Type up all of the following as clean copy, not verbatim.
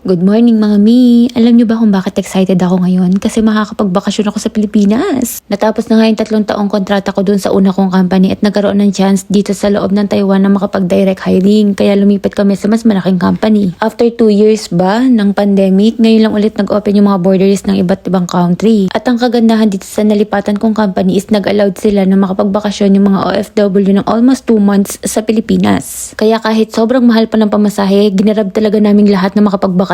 Good morning mga mi! Alam niyo ba kung bakit excited ako ngayon? Kasi makakapagbakasyon ako sa Pilipinas. Natapos na nga yung 3 taong kontrata ko dun sa una kong company at nagkaroon ng chance dito sa loob ng Taiwan na makapag-direct hiring. Kaya lumipat kami sa mas malaking company. After 2 years ba ng pandemic, ngayon lang ulit nag-open yung mga borders ng iba't ibang country. At ang kagandahan dito sa nalipatan kong company is nag-allowed sila na makapagbakasyon yung mga OFW ng almost 2 months sa Pilipinas. Kaya kahit sobrang mahal pa ng pamasahe, ginarab talaga naming lahat na makapagbakasyon.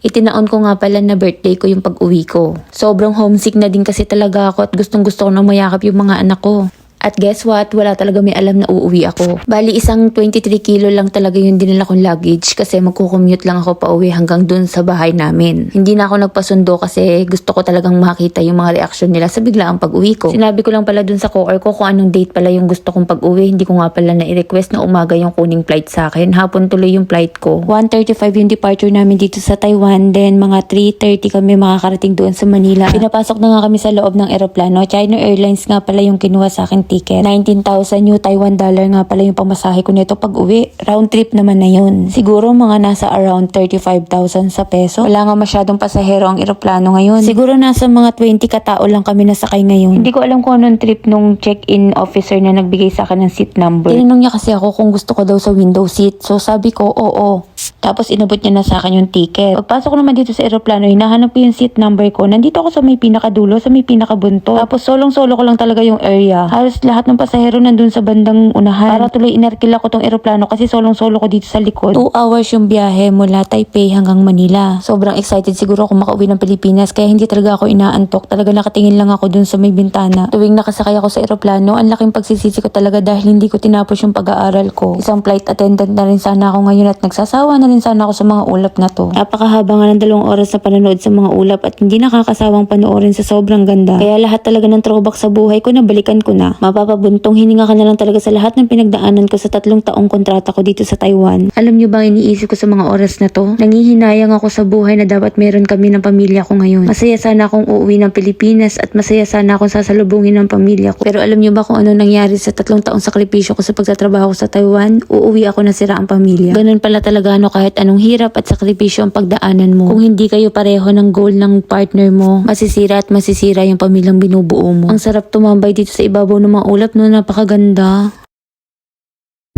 Itinaon ko nga pala na birthday ko yung pag-uwi ko. Sobrang homesick na din kasi talaga ako at gustong gusto ko na mayakap yung mga anak ko. At guess what? Wala talaga may alam na uuwi ako. Bali isang 23 kilo lang talaga yung dinala kong luggage kasi magkukommute lang ako pa uwi hanggang dun sa bahay namin. Hindi na ako nagpasundo kasi gusto ko talagang makita yung mga reaksyon nila sa biglaang pag-uwi ko. Sinabi ko lang pala dun sa coworker ko kung anong date pala yung gusto kong pag-uwi. Hindi ko nga pala na-request na umaga yung kuning flight sa akin. Hapon tuloy yung flight ko. 1:35 yung departure namin dito sa Taiwan. Then mga 3:30 kami makakarating doon sa Manila. Pinapasok na nga kami sa loob ng eroplano. China Airlines nga pala yung kinuha sa akin ticket. 19,000 new Taiwan dollar nga pala yung pamasahe ko nito pag uwi. Round trip naman na yun. Siguro mga nasa around 35,000 sa peso. Wala nga masyadong pasahero ang eroplano ngayon. Siguro nasa mga 20 katao lang kami nasakay ngayon. Hindi ko alam kung anong trip nung check-in officer na nagbigay sa akin ng seat number. Tinanong niya kasi ako kung gusto ko daw sa window seat. So sabi ko, oo. Tapos inabot niya na sa akin yung ticket. Pagpasok ko naman dito sa eroplano, hinahanap ko yung seat number ko. Nandito ako sa may pinakadulo, sa may pinakabunto. Tapos solong-solo ko lang talaga yung area. Halos lahat ng pasahero nandun sa bandang unahan. Para tuloy inarkila ko tong eroplano kasi solong-solo ko dito sa likod. 2 hours yung biyahe mula Taipei hanggang Manila. Sobrang excited siguro ako makauwi ng Pilipinas kaya hindi talaga ako inaantok. Talaga nakatingin lang ako dun sa may bintana. Tuwing nakasakay ako sa eroplano, ang laking pagsisisi ko talaga dahil hindi ko tinapos yung pag-aaral ko. Isang flight attendant na rin sana ako ngayon at nagsasawa na rin sana ako sa mga ulap na to. Napakahaba nga ng 2 oras na panonood sa mga ulap at hindi nakakasawang panoorin sa sobrang ganda. Kaya lahat talaga ng throwback sa buhay ko nabalikan ko na. Mapapabuntong hininga ka na lang talaga sa lahat ng pinagdaanan ko sa 3 taong kontrata ko dito sa Taiwan. Alam niyo ba iniisip ko sa mga oras na to? Nangihinayang ako sa buhay na dapat meron kami ng pamilya ko ngayon. Masaya sana akong uuwi ng Pilipinas at masaya sana akong sasalubungin ng pamilya ko. Pero alam niyo ba kung ano nangyari sa 3 taong sakripisyo ko sa pagtatrabaho sa Taiwan? Uuwi ako na sira ang pamilya. Ganun pala talaga kahit anong hirap at sakripisyo ang pagdaanan mo. Kung hindi kayo pareho ng goal ng partner mo, masisira at masisira yung pamilyang binubuo mo. Ang sarap tumambay dito sa ibabaw ng mga ulap no, napakaganda.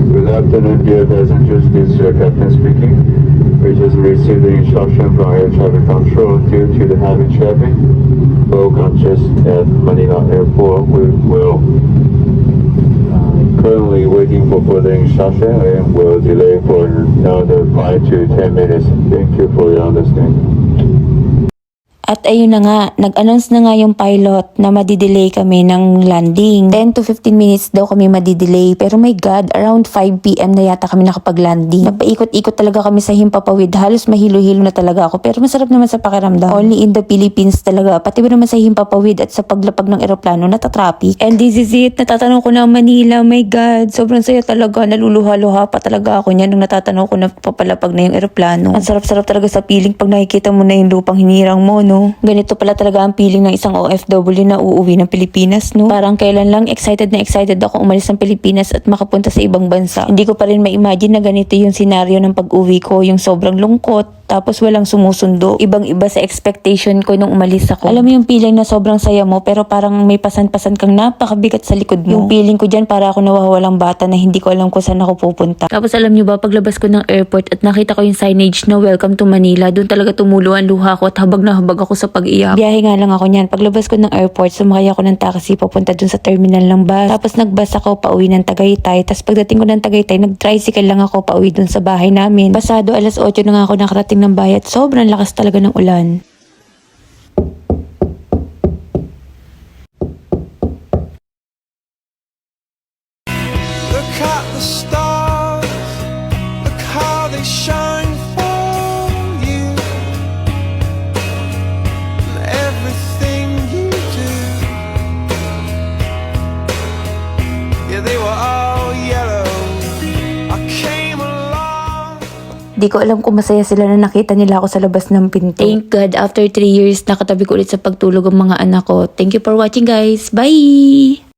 Good afternoon, dear passengers. This is your captain speaking. We just received the instruction from air traffic control due to the heavy traffic. Low congestion at Manila Airport. We will currently waiting for further instruction and will delay for another 5 to 10 minutes. Thank you for your understanding. At ayun na nga, nag-announce na nga yung pilot na madidelay kami ng landing. 10 to 15 minutes daw kami madidelay. Pero my God, around 5 PM na yata kami nakapag-landing. Nagpaikot-ikot talaga kami sa Himpapawid. Halos mahilo-hilo na talaga ako. Pero masarap naman sa pakiramdam. Only in the Philippines talaga. Pati ba naman sa Himpapawid at sa paglapag ng eroplano, natatraffic. And this is it. Natatanong ko na ang Manila. My God, sobrang saya talaga. Naluluha-luha pa talaga ako niyan nung natatanong ko na papalapag na yung eroplano. Ang sarap-sarap talaga sa feeling pag nakikita mo na yung lupang hinirang mo, no? Ganito pala talaga ang feeling ng isang OFW na uuwi ng Pilipinas, no? Parang kailan lang excited na excited ako umalis ng Pilipinas at makapunta sa ibang bansa. Hindi ko pa rin ma-imagine na ganito yung senaryo ng pag-uwi ko, yung sobrang lungkot. Tapos walang sumusundo. Ibang-iba sa expectation ko nung umalis ako. Alam mo yung feeling na sobrang saya mo pero parang may pasan-pasan kang napakabigat sa likod mo. Yung feeling ko dyan para ako nawawalang bata na hindi ko alam kung saan ako pupunta. Tapos alam nyo ba, paglabas ko ng airport at nakita ko yung signage na welcome to Manila, doon talaga tumulo ang luha ko at habag na habag ako sa pag-iyak. Biyahe nga lang ako niyan. Paglabas ko ng airport, sumakay ako ng taxi papunta dun sa terminal ng bus. Tapos nagbus ako pauwi ng Tagaytay. Tapos pagdating ko ng Tagaytay, nag-tricycle lang ako pauwi dun sa bahay namin. Pasado alas 8 na nga ako nakarating ng bahay at sobrang lakas talaga ng ulan. Look at the stars, look how they shine for you, and everything you do. Yeah, they were all yellow. I came along. Di ko alam kung masaya sila na nakita nila ako sa labas ng pinto. Thank God, after 3 years, nakatabi ko ulit sa pagtulog ang mga anak ko. Thank you for watching guys. Bye!